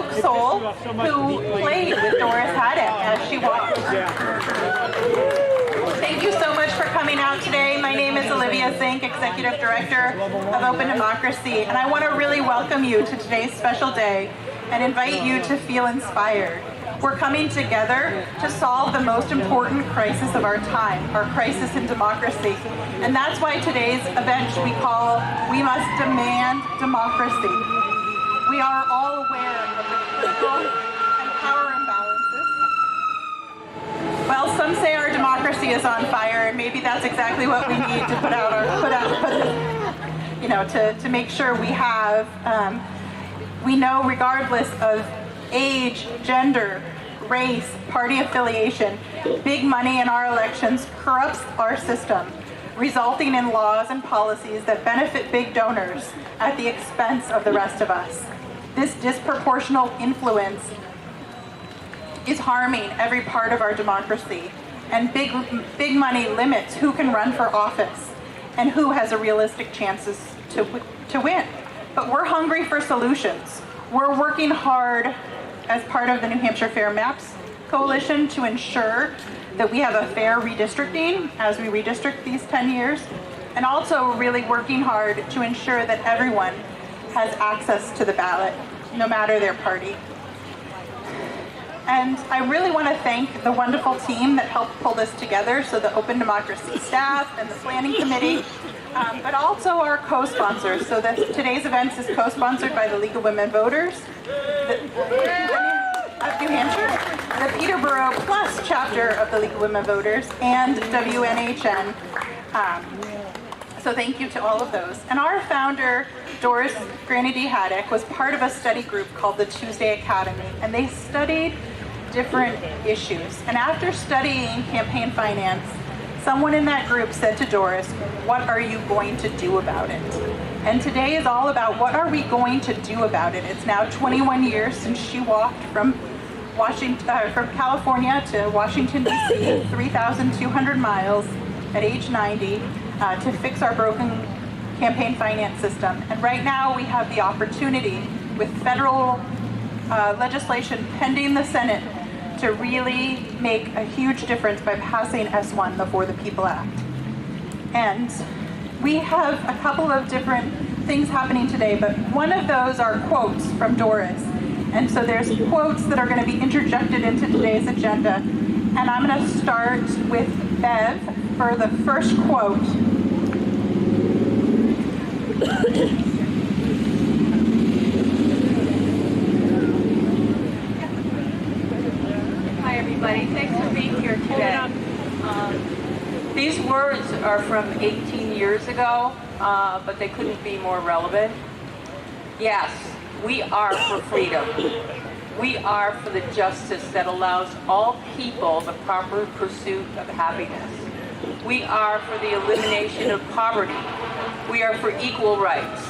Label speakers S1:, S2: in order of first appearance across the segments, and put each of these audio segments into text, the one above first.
S1: folk soul who played with Doris Haddock as she walked. Thank you so much for coming out today. My name is Olivia Zink, Executive Director of Open Democracy, and I want to really welcome you to today's special day and invite you to feel inspired. We're coming together to solve the most important crisis of our time, our crisis in democracy. And that's why today's event we call We Must Demand Democracy. We are all aware of the political and power imbalances. Well, some say our democracy is on fire, and maybe that's exactly what we need to to make sure we have, we know regardless of age, gender, race, party affiliation, big money in our elections corrupts our system, resulting in laws and policies that benefit big donors at the expense of the rest of us. This disproportional influence is harming every part of our democracy, and big money limits who can run for office and who has a realistic chances to win. But we're hungry for solutions. We're working hard as part of the New Hampshire Fair Maps Coalition to ensure that we have a fair redistricting as we redistrict these 10 years, and also really working hard to ensure that everyone has access to the ballot, no matter their party. And I really want to thank the wonderful team that helped pull this together, so the Open Democracy staff and the planning committee, but also our co-sponsors. So today's event is co-sponsored by the League of Women Voters of New Hampshire, the Peterborough Plus chapter of the League of Women Voters, and WNHN. So thank you to all of those. And our founder, Doris Granny D. Haddock, was part of a study group called the Tuesday Academy, and they studied different issues. And after studying campaign finance, someone in that group said to Doris, "What are you going to do about it?" And today is all about what are we going to do about it. It's now 21 years since she walked from California to Washington, D.C., 3,200 miles at age 90 to fix our broken campaign finance system. And right now we have the opportunity with federal legislation pending the Senate to really make a huge difference by passing S1, the For the People Act. And we have a couple of different things happening today, but one of those are quotes from Doris. And so there's quotes that are going to be interjected into today's agenda. And I'm going to start with Bev for the first quote.
S2: Hi everybody, thanks for being here today. These words are from 18 years ago, but they couldn't be more relevant. Yes, we are for freedom. We are for the justice that allows all people the proper pursuit of happiness. We are for the elimination of poverty. We are for equal rights.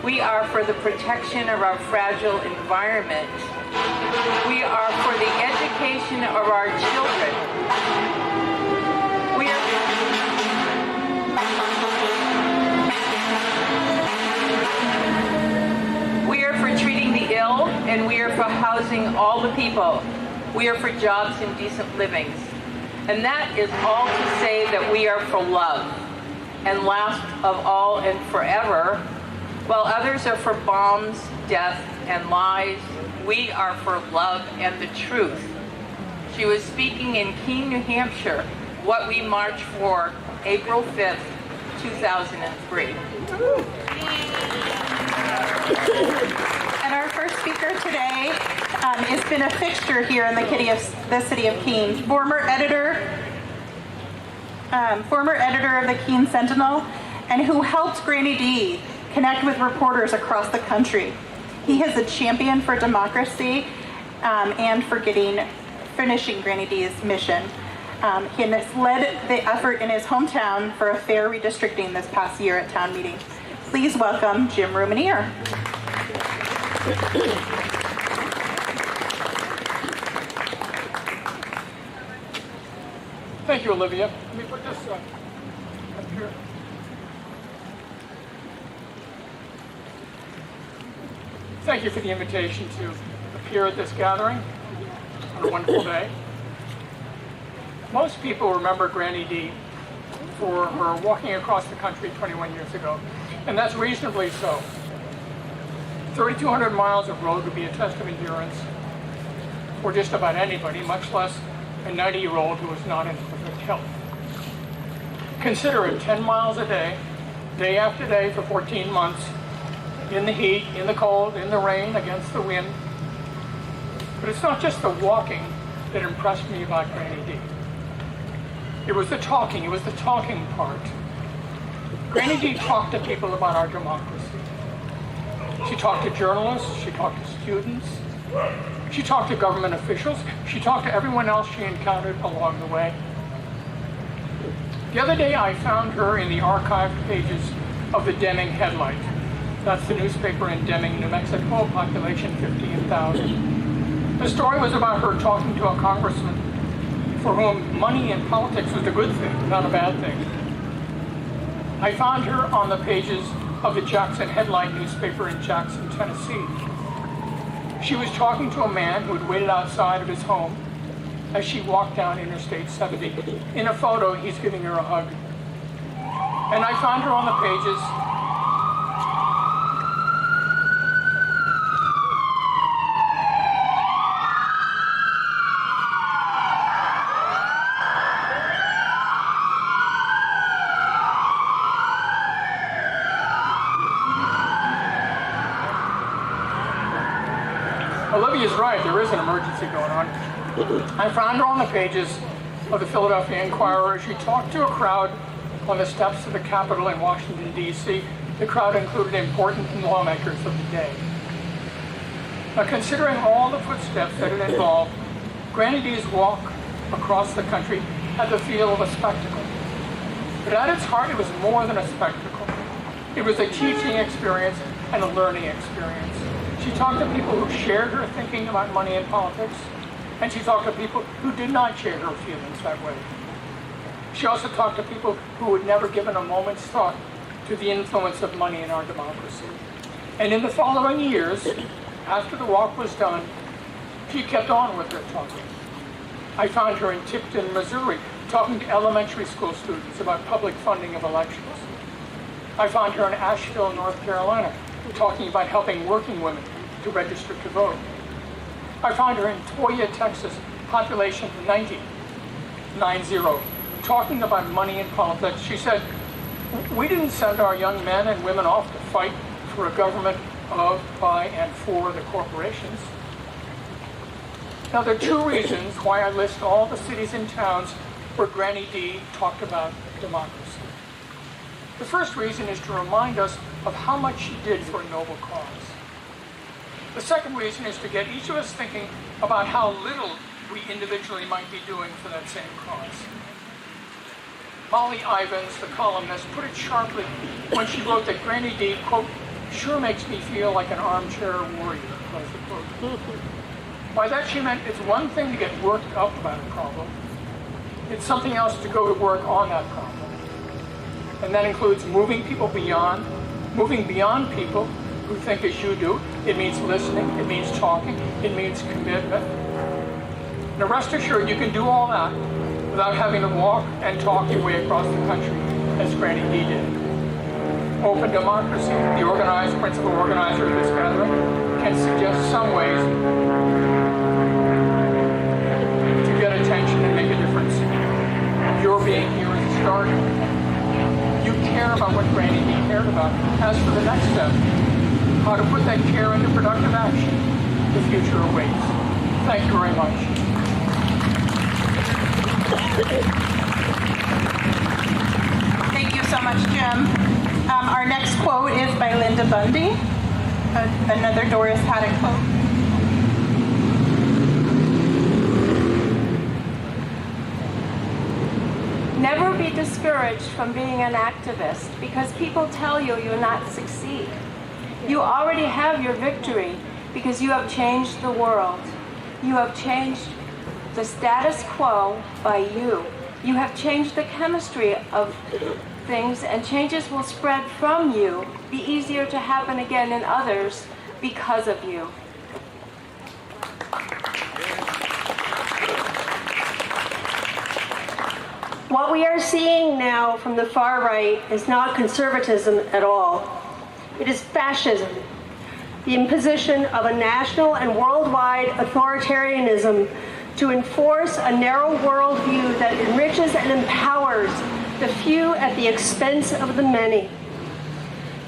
S2: We are for the protection of our fragile environment. We are for the education of our children. We are for treating the ill, and we are for housing all the people. We are for jobs and decent livings. And that is all to say that we are for love, and last of all and forever, while others are for bombs, death, and lies, we are for love and the truth. She was speaking in Keene, New Hampshire, what we marched for April 5th, 2003.
S1: And our first speaker today has been a fixture here in the city of Keene. Former editor of the Keene Sentinel, and who helped Granny D connect with reporters across the country. He is a champion for democracy and for finishing Granny D's mission. He has led the effort in his hometown for a fair redistricting this past year at town meeting. Please welcome Jim Rooney.
S3: Thank you, Olivia. Let me put this up here. Thank you for the invitation to appear at this gathering on a wonderful day. Most people remember Granny D for her walking across the country 21 years ago, and that's reasonably so. 3,200 miles of road would be a test of endurance for just about anybody, much less a 90-year-old who is not in perfect health. Consider it 10 miles a day after day for 14 months, in the heat, in the cold, in the rain, against the wind. But it's not just the walking that impressed me about Granny D. It was the talking part. Granny D talked to people about our democracy. She talked to journalists, she talked to students, she talked to government officials, she talked to everyone else she encountered along the way. The other day I found her in the archived pages of the Deming Headlight. That's the newspaper in Deming, New Mexico, population 15,000. The story was about her talking to a congressman for whom money in politics was a good thing, not a bad thing. I found her on the pages of the Jackson Headlight newspaper in Jackson, Tennessee. She was talking to a man who had waited outside of his home as she walked down Interstate 70. In a photo, he's giving her a hug. And I found her on the pages Olivia's right, there is an emergency going on. I found her on the pages of the Philadelphia Inquirer as she talked to a crowd on the steps of the Capitol in Washington, D.C. The crowd included important lawmakers of the day. Now, considering all the footsteps that it involved, Granny D's walk across the country had the feel of a spectacle. But at its heart, it was more than a spectacle. It was a teaching experience and a learning experience. She talked to people who shared her thinking about money and politics, and she talked to people who did not share her feelings that way. She also talked to people who had never given a moment's thought to the influence of money in our democracy. And in the following years, after the walk was done, she kept on with her talking. I found her in Tipton, Missouri, talking to elementary school students about public funding of elections. I found her in Asheville, North Carolina, talking about helping working women to register to vote. I found her in Toyah, Texas, population 90, talking about money and politics. She said, "We didn't send our young men and women off to fight for a government of, by, and for the corporations." Now, there are two reasons why I list all the cities and towns where Granny D talked about democracy. The first reason is to remind us of how much she did for a noble cause. The second reason is to get each of us thinking about how little we individually might be doing for that same cause. Molly Ivins, the columnist, put it sharply when she wrote that Granny D, quote, "sure makes me feel like an armchair warrior," close the quote. By that she meant it's one thing to get worked up about a problem. It's something else to go to work on that problem. And that includes moving beyond people who think as you do. It means listening, it means talking, it means commitment. Now rest assured you can do all that without having to walk and talk your way across the country as Granny D did. Open democracy, the principal organizer of this gathering, can suggest some ways to get attention and make a difference. Your being here is a start. You care about what Granny D cared about. As for the next step, how to put that care into productive action, the future awaits. Thank you very much.
S1: Thank you so much, Jim. Our next quote is by Linda Bundy, another Doris Haddock quote.
S4: Never be discouraged from being an activist because people tell you you'll not succeed. You already have your victory because you have changed the world. You have changed the status quo by you. You have changed the chemistry of things, and changes will spread from you, be easier to happen again in others because of you. What we are seeing now from the far right is not conservatism at all. It is fascism, the imposition of a national and worldwide authoritarianism to enforce a narrow worldview that enriches and empowers the few at the expense of the many,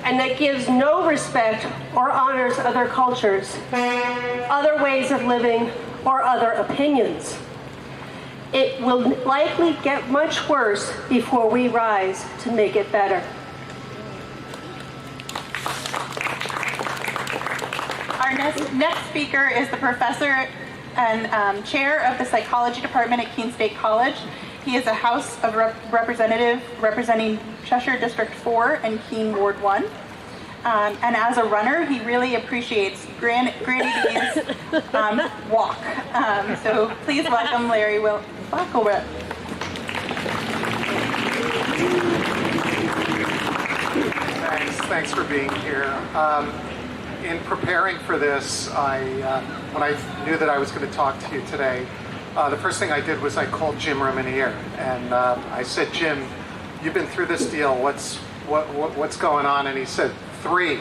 S4: and that gives no respect or honors other cultures, other ways of living, or other opinions. It will likely get much worse before we rise to make it better.
S1: Our next speaker is the professor and chair of the psychology department at Keene State College. He is a House of Representative representing Cheshire District 4 and Keene Ward 1. And as a runner, he really appreciates Granny D's walk. So please welcome Larry Wackelbrett.
S5: Thanks for being here. In preparing for this, when I knew that I was going to talk to you today, the first thing I did was I called Jim Romanier, and I said, Jim, you've been through this deal. What's going on? And he said, 3.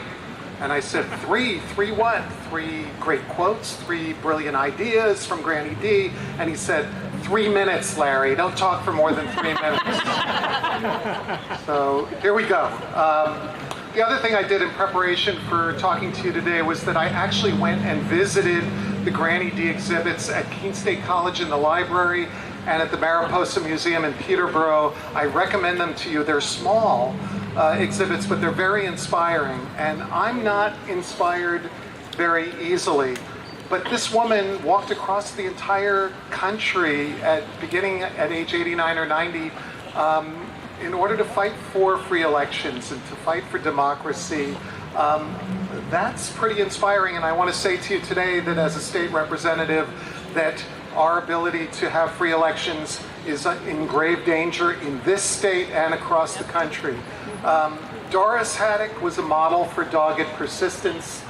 S5: And I said, 3 what? 3 great quotes, 3 brilliant ideas from Granny D. And he said, 3 minutes, Larry. Don't talk for more than 3 minutes. So here we go. The other thing I did in preparation for talking to you today was that I actually went and visited the Granny D exhibits at Keene State College in the library and at the Mariposa Museum in Peterborough. I recommend them to you. They're small exhibits, but they're very inspiring. And I'm not inspired very easily. But this woman walked across the entire country beginning at age 89 or 90 in order to fight for free elections and to fight for democracy. That's pretty inspiring, and I want to say to you today that as a state representative, that our ability to have free elections is in grave danger in this state and across the country. Doris Haddock was a model for dogged persistence.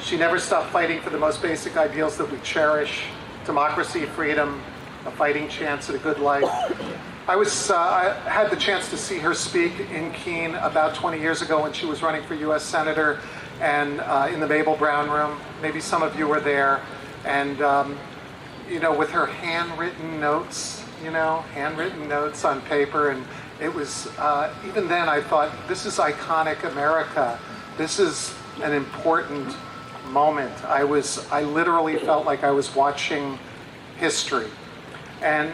S5: She never stopped fighting for the most basic ideals that we cherish: democracy, freedom, a fighting chance at a good life. I had the chance to see her speak in Keene about 20 years ago when she was running for U.S. Senator, and in the Mabel Brown room. Maybe some of you were there. And, with her handwritten notes, on paper. And it was, even then I thought, this is iconic America. This is an important moment. I literally felt like I was watching history. And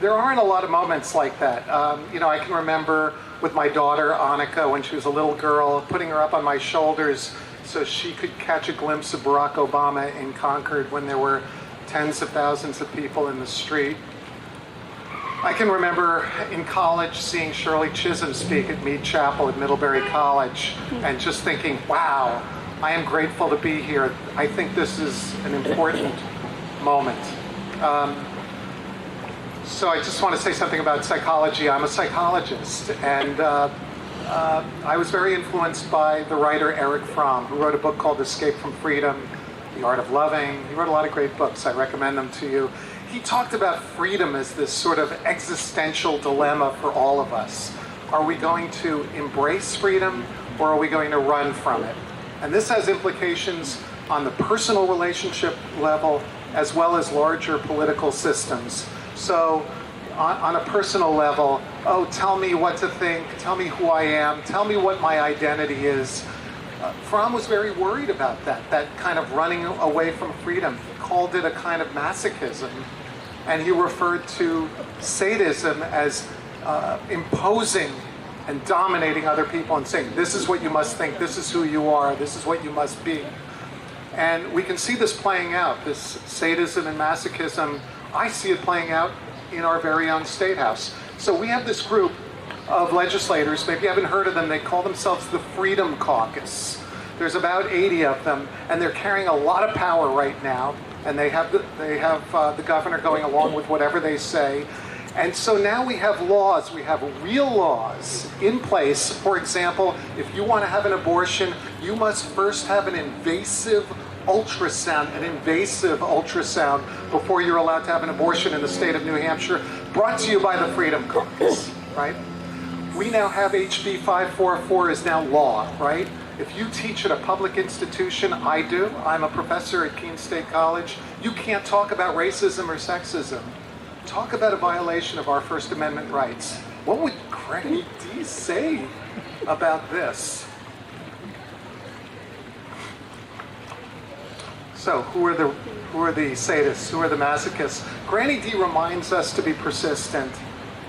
S5: there aren't a lot of moments like that. I can remember with my daughter, Annika, when she was a little girl, putting her up on my shoulders so she could catch a glimpse of Barack Obama in Concord when there were tens of thousands of people in the street. I can remember in college seeing Shirley Chisholm speak at Mead Chapel at Middlebury College and just thinking, wow, I am grateful to be here. I think this is an important moment. So I just want to say something about psychology. I'm a psychologist, and I was very influenced by the writer Erich Fromm, who wrote a book called Escape from Freedom, The Art of Loving. He wrote a lot of great books. I recommend them to you. He talked about freedom as this sort of existential dilemma for all of us. Are we going to embrace freedom, or are we going to run from it? And this has implications on the personal relationship level as well as larger political systems. So on a personal level, tell me what to think, tell me who I am, tell me what my identity is. Fromm was very worried about that kind of running away from freedom. He called it a kind of masochism, and he referred to sadism as imposing and dominating other people and saying, this is what you must think, this is who you are, this is what you must be. And we can see this playing out, this sadism and masochism. I see it playing out in our very own State House. So we have this group of legislators, maybe you haven't heard of them, they call themselves the Freedom Caucus. There's about 80 of them, and they're carrying a lot of power right now, and they have the governor going along with whatever they say. And so now we have laws, we have real laws in place. For example, if you want to have an abortion, you must first have an invasive ultrasound, an invasive ultrasound, before you're allowed to have an abortion in the state of New Hampshire, brought to you by the Freedom Caucus, right? We now have HB 544 is now law, right? If you teach at a public institution, I do, I'm a professor at Keene State College, you can't talk about racism or sexism. Talk about a violation of our First Amendment rights. What would Granny D say about this? So, who are the sadists? Who are the masochists? Granny D reminds us to be persistent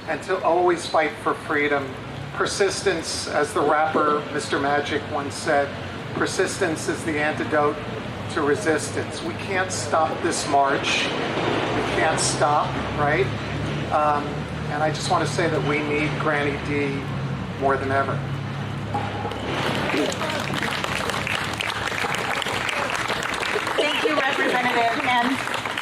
S5: and to always fight for freedom. Persistence, as the rapper Mr. Magic once said, persistence is the antidote to resistance. We can't stop this march. We can't stop, right? And I just want to say that we need Granny D more than ever.
S1: Thank you, Representative.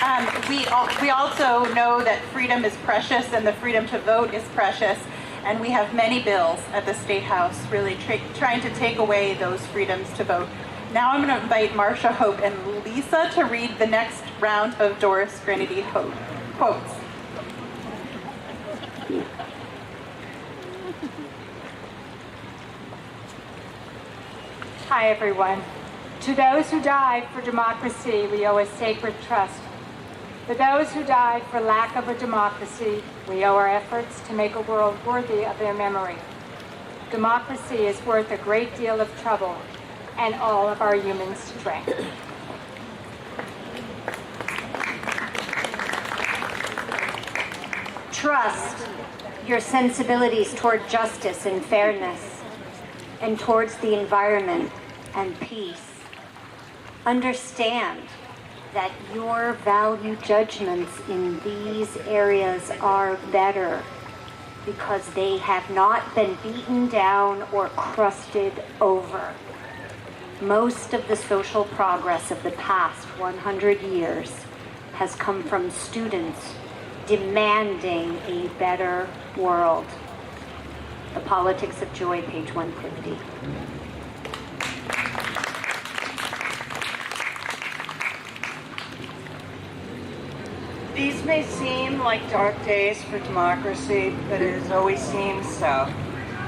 S1: And we also know that freedom is precious and the freedom to vote is precious. And we have many bills at the State House really trying to take away those freedoms to vote. Now I'm going to invite Marcia Hope and Lisa to read the next round of Doris Granny D quotes.
S6: Hi, everyone. To those who died for democracy, we owe a sacred trust. For those who died for lack of a democracy, we owe our efforts to make a world worthy of their memory. Democracy is worth a great deal of trouble and all of our human strength.
S7: Trust your sensibilities toward justice and fairness, and towards the environment and peace. Understand that your value judgments in these areas are better because they have not been beaten down or crusted over. Most of the social progress of the past 100 years has come from students demanding a better world. The Politics of Joy, page 150.
S8: These may seem like dark days for democracy, but it has always seemed so.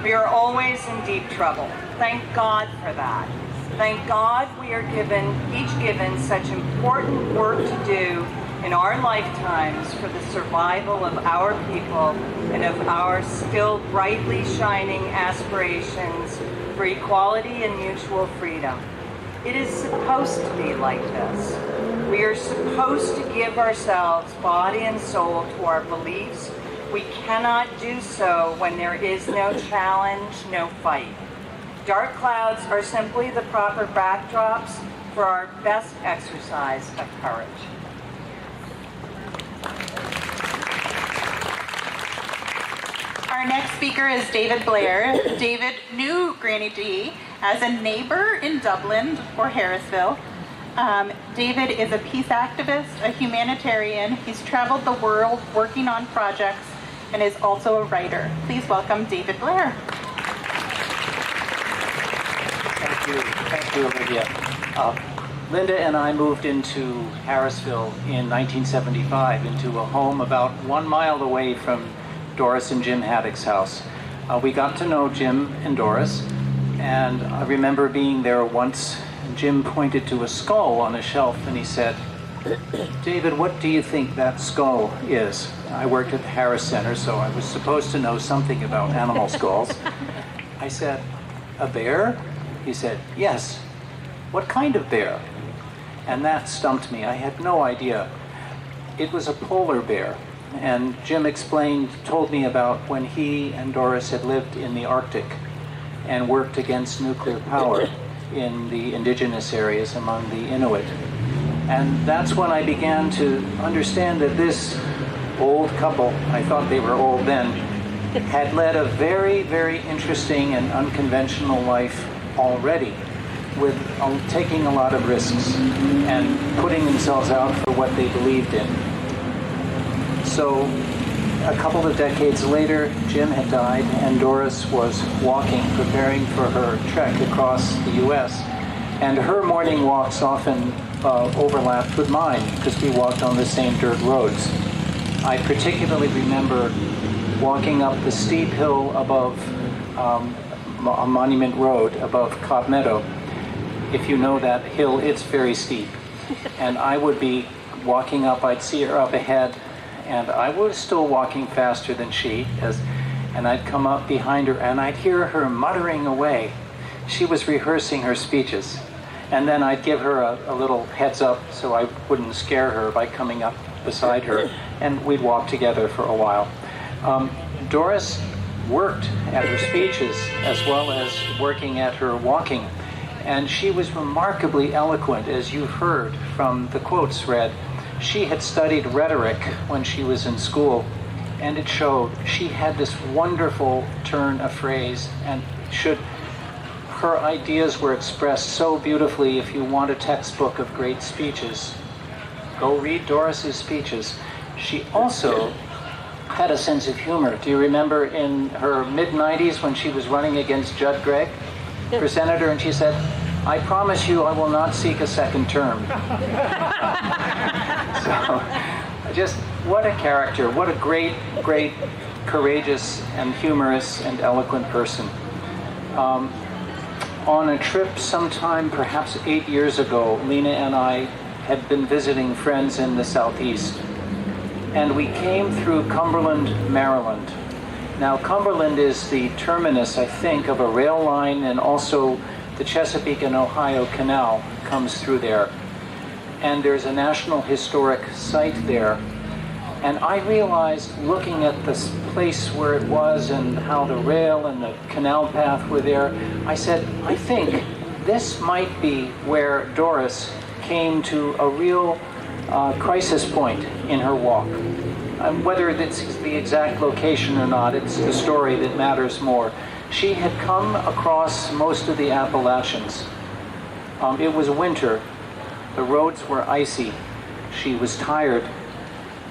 S8: We are always in deep trouble. Thank God for that. Thank God we are each given such important work to do in our lifetimes for the survival of our people and of our still brightly shining aspirations for equality and mutual freedom. It is supposed to be like this. We are supposed to give ourselves body and soul to our beliefs. We cannot do so when there is no challenge, no fight. Dark clouds are simply the proper backdrops for our best exercise of courage.
S1: Our next speaker is David Blair. David knew Granny D as a neighbor in Dublin or Harrisville. David is a peace activist, a humanitarian. He's traveled the world working on projects and is also a writer. Please welcome David Blair.
S9: Thank you, Olivia. Linda and I moved into Harrisville in 1975 into a home about 1 mile away from Doris and Jim Haddock's house. We got to know Jim and Doris, and I remember being there once. Jim pointed to a skull on a shelf and he said, "David, what do you think that skull is?" I worked at the Harris Center, so I was supposed to know something about animal skulls. I said, "A bear?" He said, "Yes." "What kind of bear?" And that stumped me. I had no idea. It was a polar bear. And Jim told me about when he and Doris had lived in the Arctic and worked against nuclear power in the indigenous areas among the Inuit. And that's when I began to understand that this old couple, I thought they were old then, had led a very, very interesting and unconventional life already, with taking a lot of risks and putting themselves out for what they believed in. So a couple of decades later, Jim had died and Doris was walking, preparing for her trek across the U.S. And her morning walks often overlapped with mine because we walked on the same dirt roads. I particularly remember walking up the steep hill above Monument Road, above Cobb Meadow. If you know that hill, it's very steep. And I would be walking up, I'd see her up ahead, and I was still walking faster than she, and I'd come up behind her and I'd hear her muttering away. She was rehearsing her speeches. And then I'd give her a little heads up so I wouldn't scare her by coming up beside her, and we'd walk together for a while. Doris worked at her speeches as well as working at her walking, and she was remarkably eloquent, as you've heard from the quotes read. She had studied rhetoric when she was in school, and it showed. She had this wonderful turn of phrase, and her ideas were expressed so beautifully. If you want a textbook of great speeches, go read Doris's speeches. She also had a sense of humor. Do you remember in her mid-90s when she was running against Judd Gregg for senator, and she said, "I promise you I will not seek a second term." So, just what a character, what a great, great, courageous and humorous and eloquent person. On a trip sometime, perhaps 8 years ago, Lena and I had been visiting friends in the Southeast. And we came through Cumberland, Maryland. Now, Cumberland is the terminus, I think, of a rail line, and also the Chesapeake and Ohio Canal comes through there. And there's a National Historic Site there. And I realized, looking at this place where it was and how the rail and the canal path were there, I said, I think this might be where Doris came to a real crisis point in her walk. Whether it's the exact location or not, it's the story that matters more. She had come across most of the Appalachians. It was winter. The roads were icy. She was tired.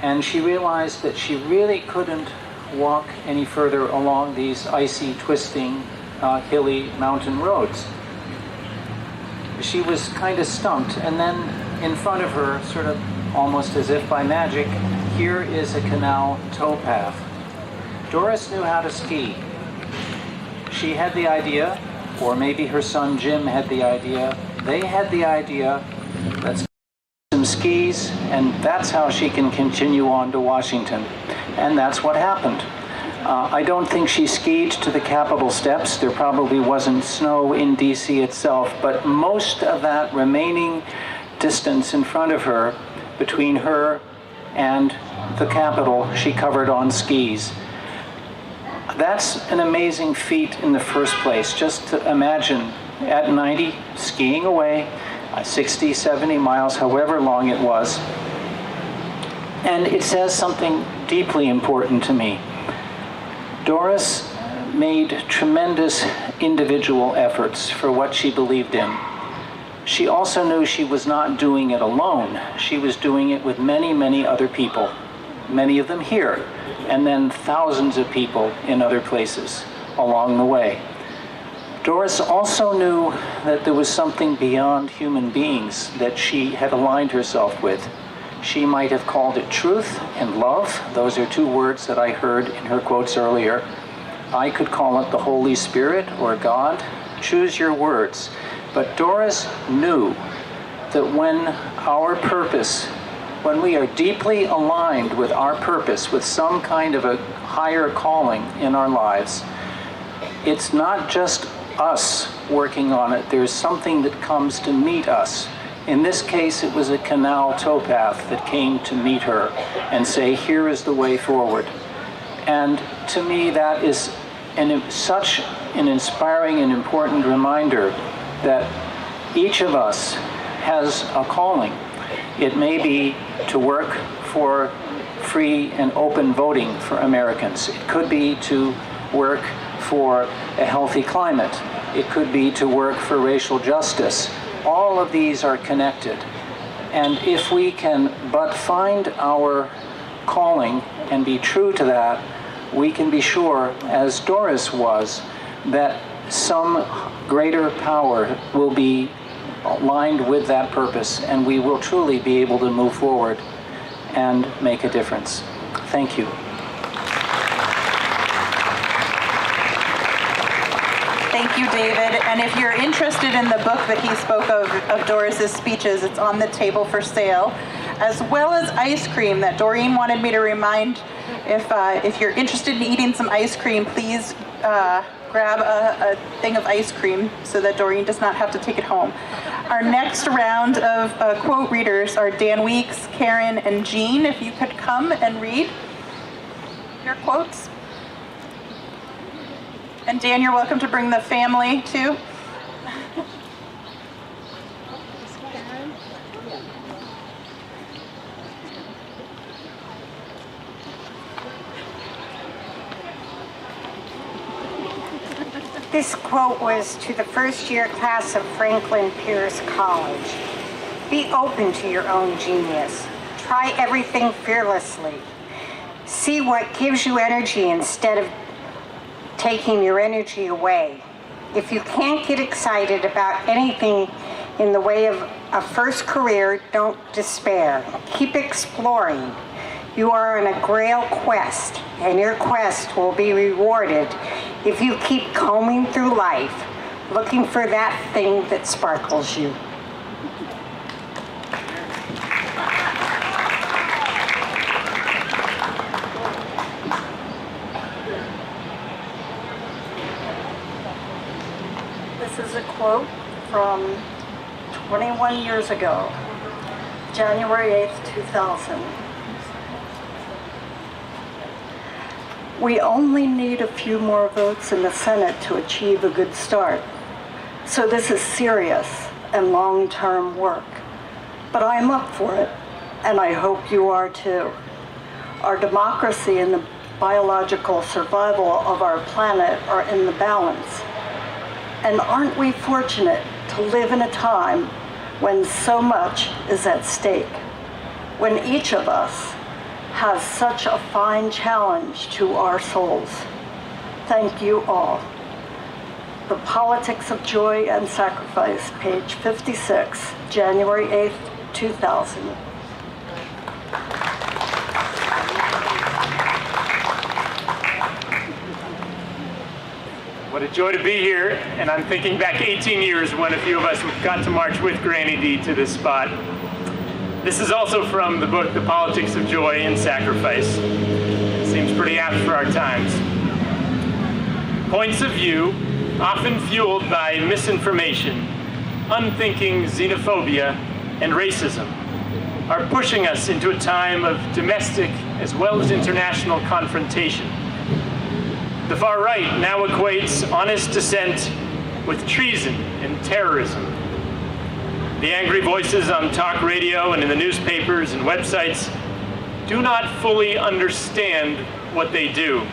S9: And she realized that she really couldn't walk any further along these icy, twisting, hilly mountain roads. She was kind of stumped, and then in front of her, sort of almost as if by magic, here is a canal towpath. Doris knew how to ski. She had the idea, or maybe her son Jim had the idea, they had the idea, let's some skis, and that's how she can continue on to Washington. And that's what happened. I don't think she skied to the Capitol steps. There probably wasn't snow in DC itself, but most of that remaining distance in front of her, between her and the Capitol, she covered on skis. That's an amazing feat in the first place. Just to imagine at 90, skiing away, 60, 70 miles, however long it was. And it says something deeply important to me. Doris made tremendous individual efforts for what she believed in. She also knew she was not doing it alone. She was doing it with many, many other people, many of them here, and then thousands of people in other places along the way. Doris also knew that there was something beyond human beings that she had aligned herself with. She might have called it truth and love. Those are two words that I heard in her quotes earlier. I could call it the Holy Spirit or God. Choose your words. But Doris knew that when our purpose, when we are deeply aligned with our purpose, with some kind of a higher calling in our lives, it's not just us working on it. There's something that comes to meet us. In this case, it was a canal towpath that came to meet her and say, here is the way forward. And to me, that is such an inspiring and important reminder that each of us has a calling. It may be to work for free and open voting for Americans. It could be to work for a healthy climate. It could be to work for racial justice. All of these are connected. And if we can but find our calling and be true to that, we can be sure, as Doris was, that some greater power will be aligned with that purpose, and we will truly be able to move forward and make a difference. Thank you.
S1: Thank you, David. And if you're interested in the book that he spoke of Doris's speeches, it's on the table for sale, as well as ice cream that Doreen wanted me to remind. If you're interested in eating some ice cream, please grab a thing of ice cream so that Doreen does not have to take it home. Our next round of quote readers are Dan Weeks, Karen, and Jean. If you could come and read your quotes. And Dan, you're welcome to bring the family too.
S7: This quote was to the first year class of Franklin Pierce College. Be open to your own genius. Try everything fearlessly. See what gives you energy instead of taking your energy away. If you can't get excited about anything in the way of a first career, don't despair. Keep exploring. You are on a grail quest, and your quest will be rewarded if you keep combing through life, looking for that thing that sparkles you.
S10: This is a quote from 21 years ago, January 8th, 2000. We only need a few more votes in the Senate to achieve a good start. So this is serious and long-term work. But I'm up for it, and I hope you are too. Our democracy and the biological survival of our planet are in the balance. And aren't we fortunate to live in a time when so much is at stake, when each of us has such a fine challenge to our souls. Thank you all. The Politics of Joy and Sacrifice, page 56, January 8th, 2000.
S11: What a joy to be here, and I'm thinking back 18 years when a few of us got to march with Granny D to this spot. This is also from the book, The Politics of Joy and Sacrifice. It seems pretty apt for our times. Points of view, often fueled by misinformation, unthinking xenophobia, and racism, are pushing us into a time of domestic as well as international confrontation. The far right now equates honest dissent with treason and terrorism. The angry voices on talk radio and in the newspapers and websites do not fully understand what they do.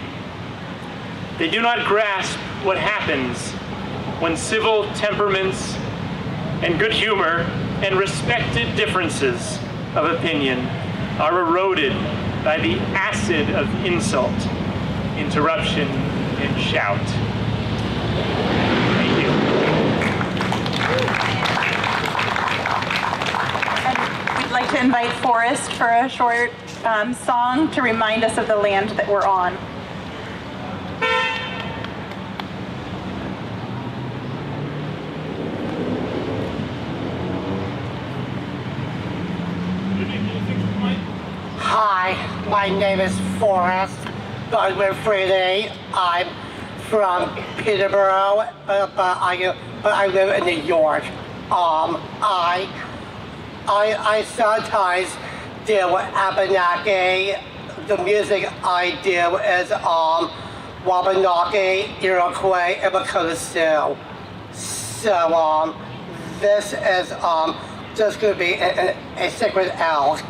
S11: They do not grasp what happens when civil temperaments and good humor and respected differences of opinion are eroded by the acid of insult, interruption, and shout. Thank you.
S1: We'd like to invite Forrest for a short song to remind us of the land that we're on.
S12: Hi, my name is Forrest Friday. I'm from Peterborough, but I live in New York. I sometimes do Abenaki. The music I do is Wabanaki, Iroquois, and Lakota Sioux. So this is just going to be a sacred elk.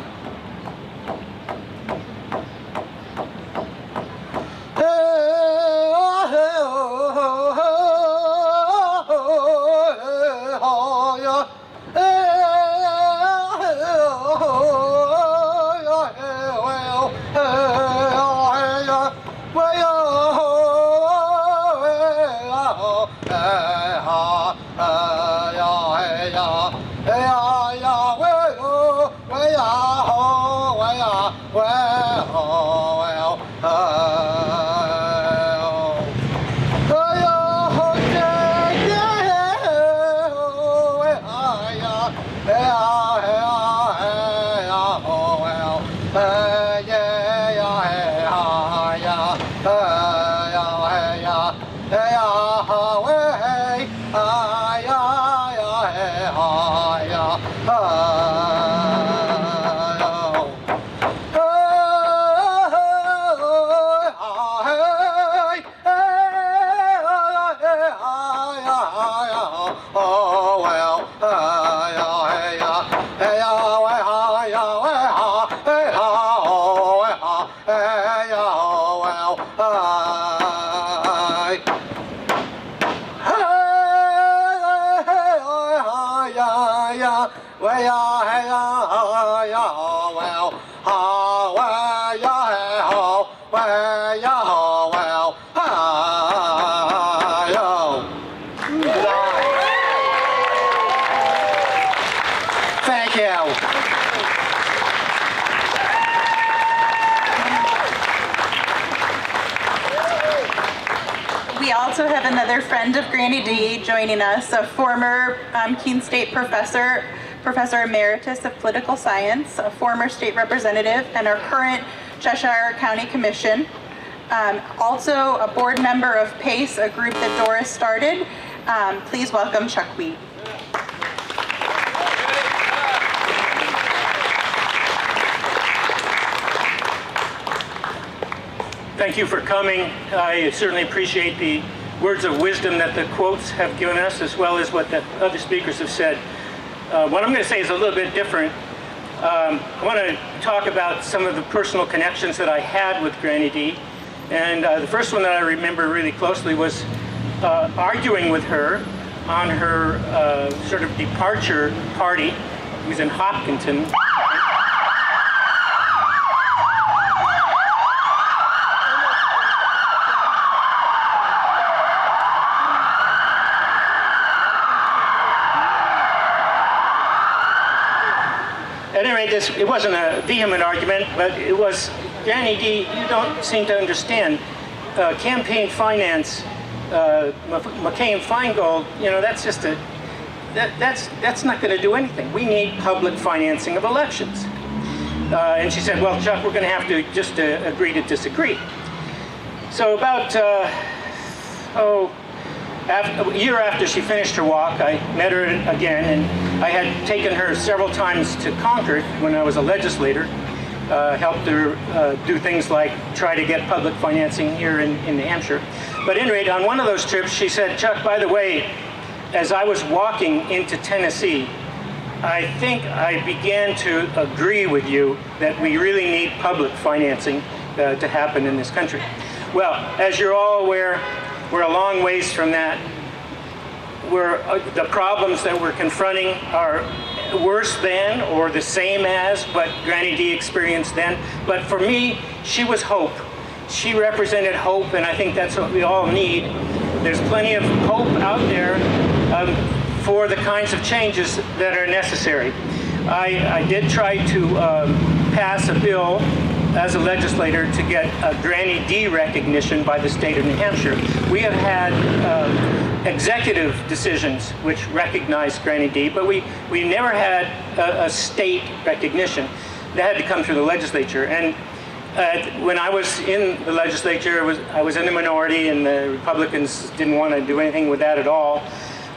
S12: Thank you.
S1: We also have another friend of Granny D joining us, a former Keene State professor, Professor Emeritus of Political Science, a former state representative, and our current Cheshire County Commission. Also a board member of PACE, a group that Doris started. Please welcome Chuck Wheat.
S11: Thank you for coming. I certainly appreciate the words of wisdom that the quotes have given us, as well as what the other speakers have said. What I'm going to say is a little bit different. I want to talk about some of the personal connections that I had with Granny D. And the first one that I remember really closely was arguing with her on her sort of departure party. It was in Hopkinton. At any rate, it wasn't a vehement argument, but it was, Granny D, you don't seem to understand. Campaign finance, McKay and Feingold, you know, that's just that's not going to do anything. We need public financing of elections. And she said, well, Chuck, we're going to have to just agree to disagree. So about, a year after she finished her walk, I met her again, and I had taken her several times to Concord when I was a legislator, helped her do things like try to get public financing here in New Hampshire. But at any rate, on one of those trips, she said, Chuck, by the way, as I was walking into Tennessee, I think I began to agree with you that we really need public financing to happen in this country. Well, as you're all aware, we're a long ways from that. The problems that we're confronting are worse than or the same as what Granny D experienced then. But for me, she was hope. She represented hope, and I think that's what we all need. There's plenty of hope out there for the kinds of changes that are necessary. I did try to pass a bill as a legislator to get a Granny D recognition by the state of New Hampshire. We have had executive decisions which recognize Granny D, but we never had a state recognition. That had to come through the legislature. And when I was in the legislature, I was in the minority, and the Republicans didn't want to do anything with that at all.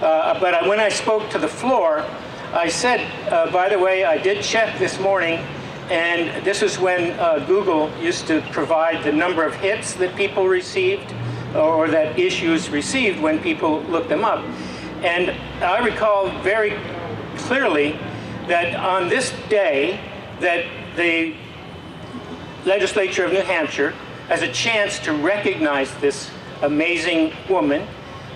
S11: But when I spoke to the floor, I said, by the way, I did check this morning, and this is when Google used to provide the number of hits that people received, or that issues received when people looked them up. And I recall very clearly that on this day, that the legislature of New Hampshire has a chance to recognize this amazing woman.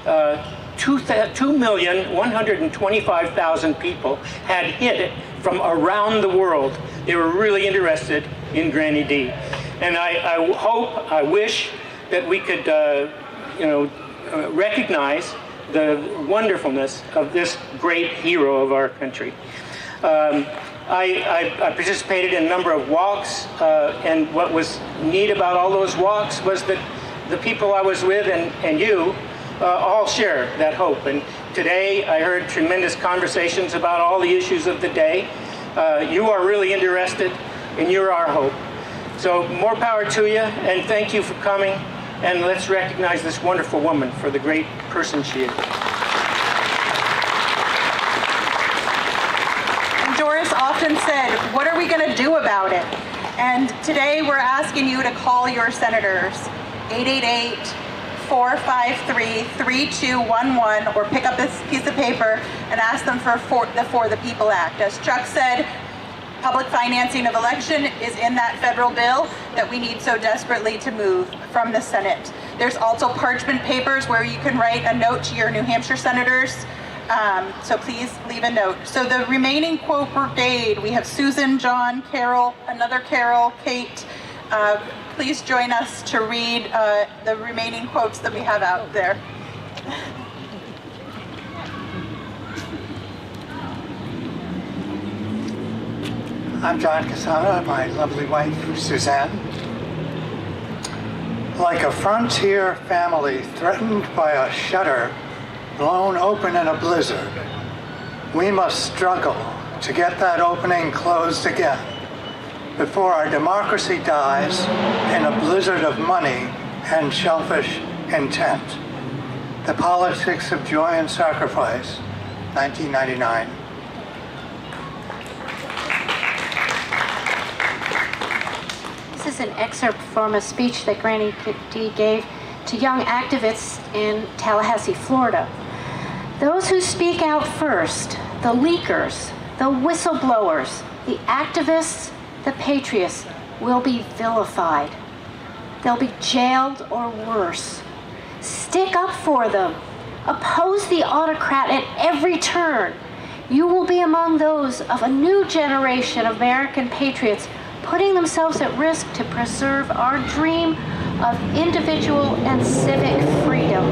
S11: 2,125,000 people had hit it from around the world. They were really interested in Granny D. And I wish that we could, recognize the wonderfulness of this great hero of our country.
S13: I participated in a number of walks, and what was neat about all those walks was that the people I was with and you all share that hope. And today I heard tremendous conversations about all the issues of the day. You are really interested, and you're our hope. So more power to you, and thank you for coming, and let's recognize this wonderful woman for the great person she is.
S1: Doris often said, what are we going to do about it? And today we're asking you to call your senators, 888-453-3211, or pick up this piece of paper and ask them for the For the People Act. As Chuck said, public financing of election is in that federal bill that we need so desperately to move from the Senate. There's also parchment papers where you can write a note to your New Hampshire senators. So please leave a note. So the remaining quote brigade, we have Susan, John, Carol, another Carol, Kate. Please join us to read the remaining quotes that we have out there.
S14: I'm John Casada, my lovely wife, Suzanne. Like a frontier family threatened by a shutter blown open in a blizzard, we must struggle to get that opening closed again before our democracy dies in a blizzard of money and selfish intent. The Politics of Joy and Sacrifice, 1999.
S7: This is an excerpt from a speech that Granny D gave to young activists in Tallahassee, Florida. Those who speak out first, the leakers, the whistleblowers, the activists, the patriots, will be vilified. They'll be jailed or worse. Stick up for them. Oppose the autocrat at every turn. You will be among those of a new generation of American patriots putting themselves at risk to preserve our dream of individual and civic freedom.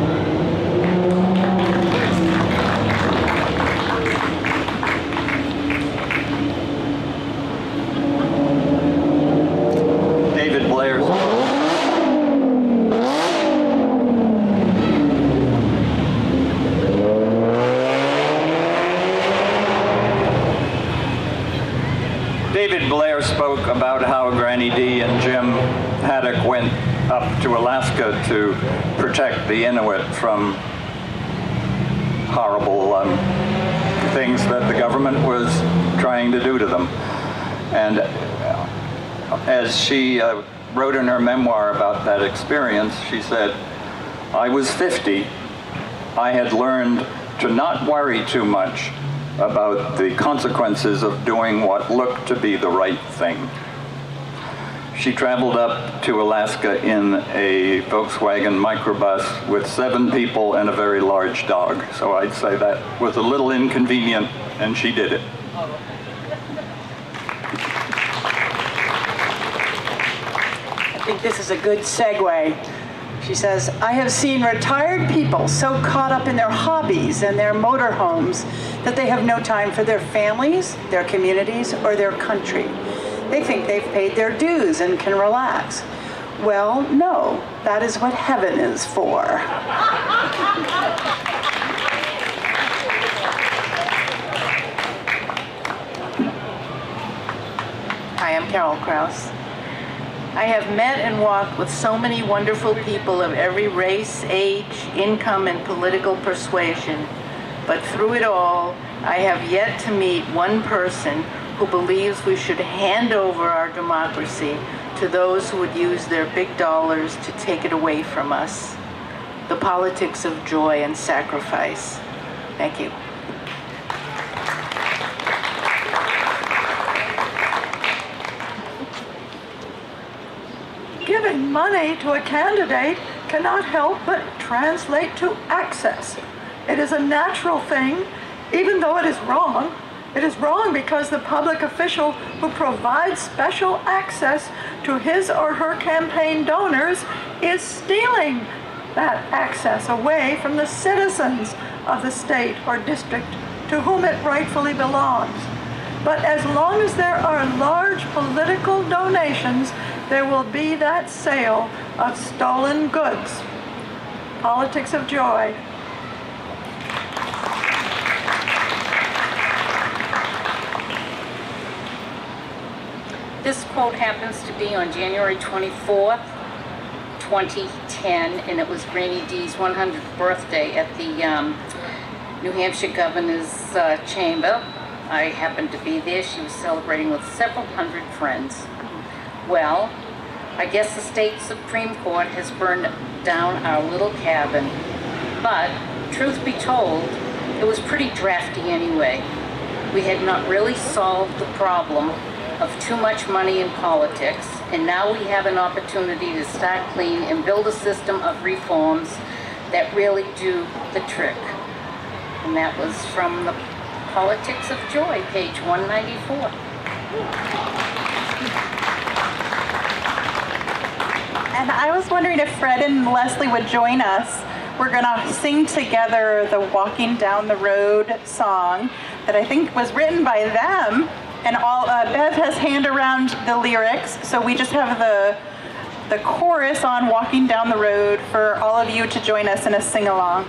S15: David Blair's David Blair spoke about how Granny D and Jim Haddock went up to Alaska to protect the Inuit from horrible things that the government was trying to do to them. And as she wrote in her memoir about that experience, she said, I was 50. I had learned to not worry too much about the consequences of doing what looked to be the right thing. She traveled up to Alaska in a Volkswagen microbus with 7 people and a very large dog. So I'd say that was a little inconvenient, and she did it.
S16: I think this is a good segue. She says, I have seen retired people so caught up in their hobbies and their motorhomes that they have no time for their families, their communities, or their country. They think they've paid their dues and can relax. Well, no, that is what heaven is for.
S17: Hi, I'm Carol Kraus. I have met and walked with so many wonderful people of every race, age, income, and political persuasion. But through it all, I have yet to meet one person who believes we should hand over our democracy to those who would use their big dollars to take it away from us. The politics of joy and sacrifice. Thank you.
S18: Giving money to a candidate cannot help but translate to access. It is a natural thing, even though it is wrong. It is wrong because the public official who provides special access to his or her campaign donors is stealing that access away from the citizens of the state or district to whom it rightfully belongs. But as long as there are large political donations, there will be that sale of stolen goods. Politics of joy.
S19: This quote happens to be on January 24th, 2010, and it was Granny D's 100th birthday at the New Hampshire Governor's Chamber. I happened to be there. She was celebrating with several hundred friends. Well, I guess the state Supreme Court has burned down our little cabin. But, truth be told, it was pretty drafty anyway. We had not really solved the problem of too much money in politics, and now we have an opportunity to start clean and build a system of reforms that really do the trick. And that was from the Politics of Joy, page 194.
S1: And I was wondering if Fred and Leslie would join us. We're gonna sing together the Walking Down the Road song that I think was written by them. And Bev has hand around the lyrics, so we just have the chorus on Walking Down the Road for all of you to join us in a sing-along.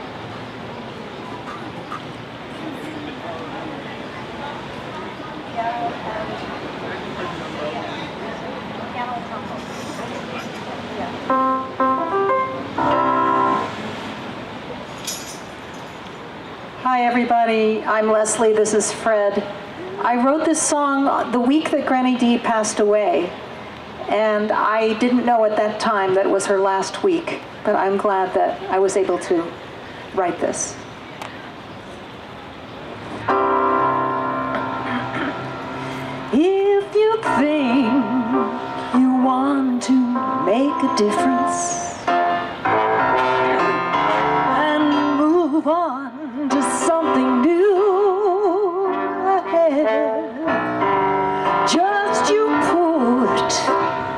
S20: Hi everybody, I'm Leslie, this is Fred. I wrote this song the week that Granny D passed away, and I didn't know at that time that it was her last week, but I'm glad that I was able to write this. If you think you want to make a difference and move on to something new, just you put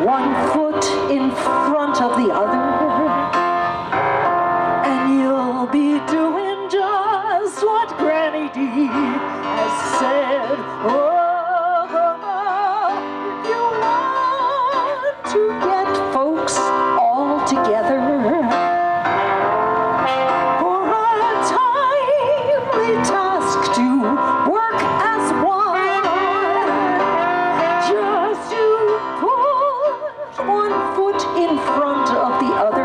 S20: one foot in front of the other, and you'll be doing just what Granny D has said. Oh, if you want to get folks all together for a timely task to work as one, just you put one foot in front of the other,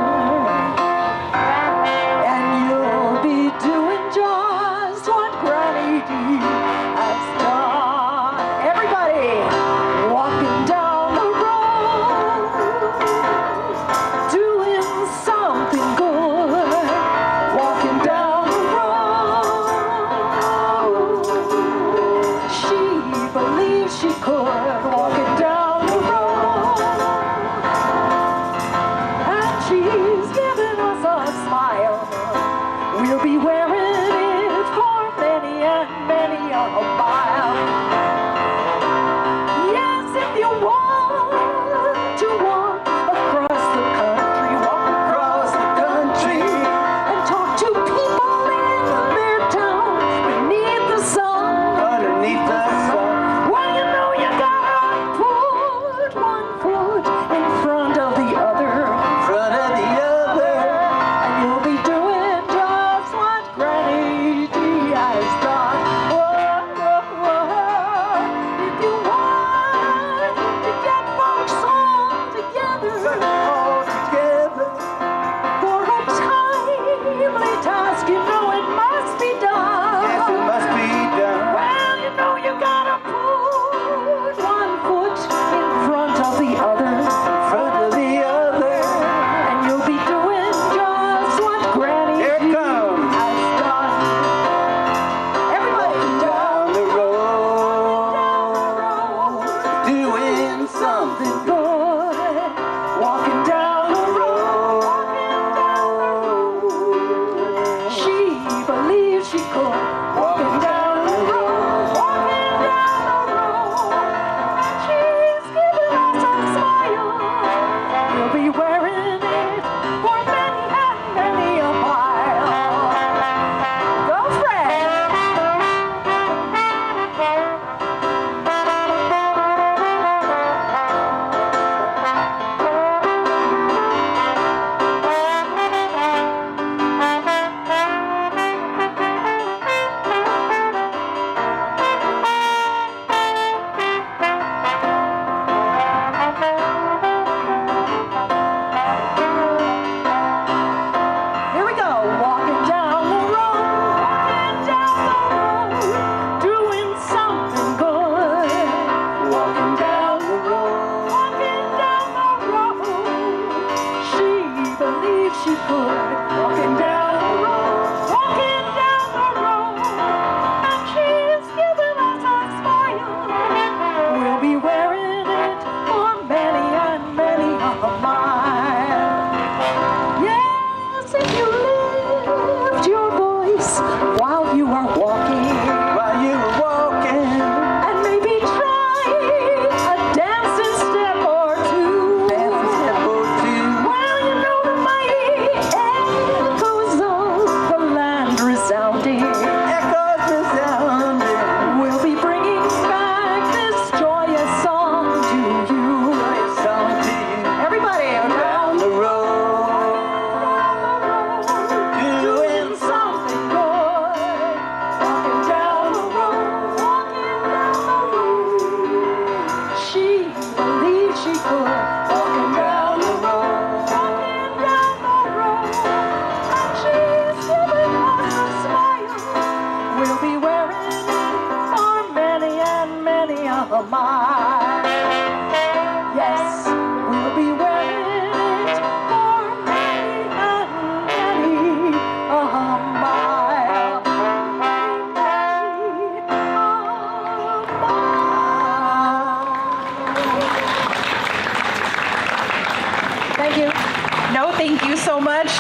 S1: note, thank you so much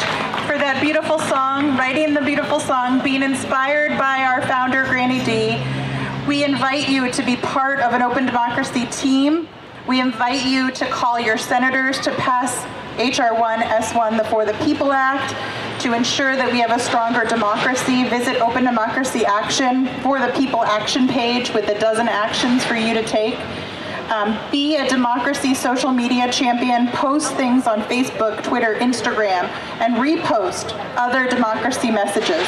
S1: for that beautiful song, writing the beautiful song, being inspired by our founder, Granny D. We invite you to be part of an open democracy team. We invite you to call your senators to pass H.R. 1 S1, the For the People Act, to ensure that we have a stronger democracy. Visit Open Democracy Action For the People action page with a dozen actions for you to take. Be a democracy social media champion. Post things on Facebook, Twitter, Instagram, and repost other democracy messages.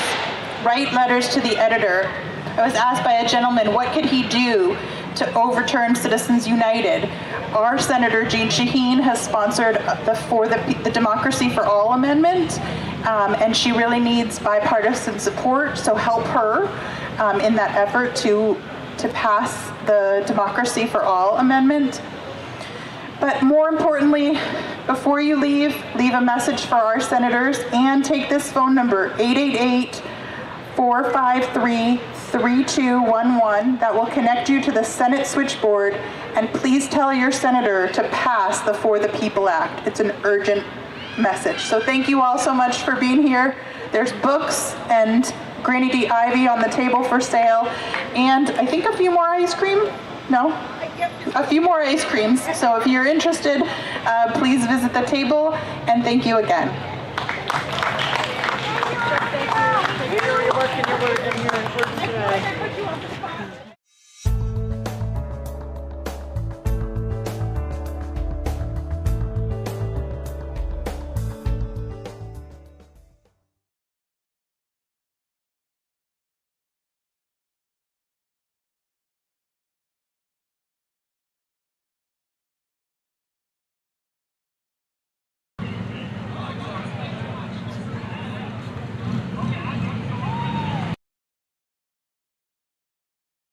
S1: Write letters to the editor. I was asked by a gentleman, what could he do to overturn Citizens United? Our Senator Jean Shaheen has sponsored the Democracy for All amendment, and she really needs bipartisan support, so help her in that effort to pass the Democracy for All amendment. But more importantly, before you leave a message for our senators and take this phone number, 888-453-3211. That will connect you to the Senate switchboard, and please tell your senator to pass the For the People Act. It's an urgent message. So thank you all so much for being here. There's books and Granny D Ivy on the table for sale, and I think a few more ice cream? No? A few more ice creams. So if you're interested, please visit the table, and thank you again.
S18: Thank you very much in your work today.